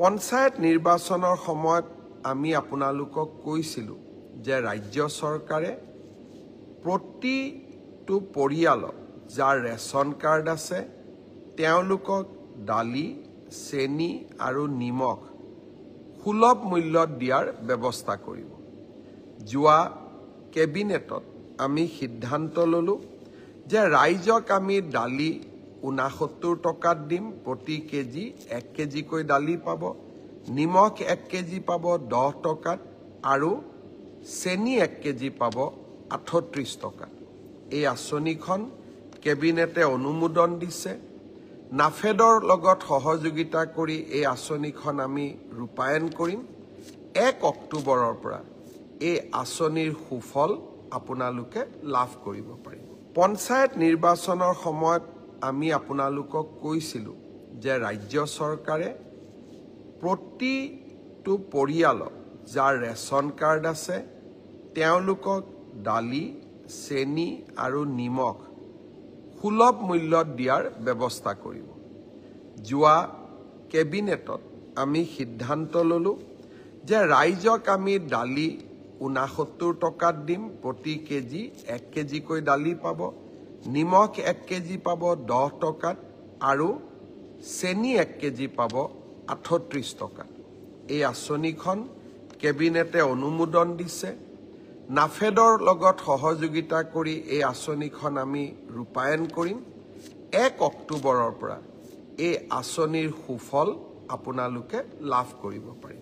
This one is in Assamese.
পঞ্চায়ত নিৰ্বাচনৰ সময়ত আমি আপোনালোকক কৈছিলোঁ যে ৰাজ্য চৰকাৰে প্ৰতিটো পৰিয়ালক যাৰ ৰেচন কাৰ্ড আছে তেওঁলোকক দালি, চেনি আৰু নিমখ সুলভ মূল্যত দিয়াৰ ব্যৱস্থা কৰিব। যোৱা কেবিনেটত আমি সিদ্ধান্ত ল'লোঁ যে ৰাইজক আমি দালি 69 টকাত দিম, প্ৰতি কেজি 1 কেজিকৈ দালি পাব, নিমখ 1 কেজি পাব 10 টকাত আৰু চেনি 1 কেজি পাব 38 টকাত। এই আঁচনিখন কেবিনেটে অনুমোদন দিছে। নাফেডৰ লগত সহযোগিতা কৰি এই আঁচনিখন আমি ৰূপায়ণ কৰিম। 1 অক্টোবৰৰ পৰা এই আঁচনিৰ সুফল আপোনালোকে লাভ কৰিব পাৰিব। পঞ্চায়ত নিৰ্বাচনৰ সময়ত আমি আপোনালোকক কৈছিলোঁ যে ৰাজ্য চৰকাৰে প্ৰতিটো পৰিয়ালক যাৰ ৰেচন কাৰ্ড আছে তেওঁলোকক দালি, চেনি আৰু নিমখ সুলভ মূল্যত দিয়াৰ ব্যৱস্থা কৰিব। যোৱা কেবিনেটত আমি সিদ্ধান্ত ল'লোঁ যে ৰাইজক আমি দালি 69 টকাত দিম, প্ৰতি কেজি 1 কেজিকৈ দালি পাব, নিমখ 1 কেজি পাব 10 টকাত আৰু চেনি 1 কেজি পাব 38 টকাত। এই আঁচনিখন কেবিনেটে অনুমোদন দিছে। নাফেডৰ লগত সহযোগিতা কৰি এই আঁচনিখন আমি ৰূপায়ণ কৰিম। 1 অক্টোবৰৰ পৰা এই আঁচনিৰ সুফল আপোনালোকে লাভ কৰিব পাৰিব।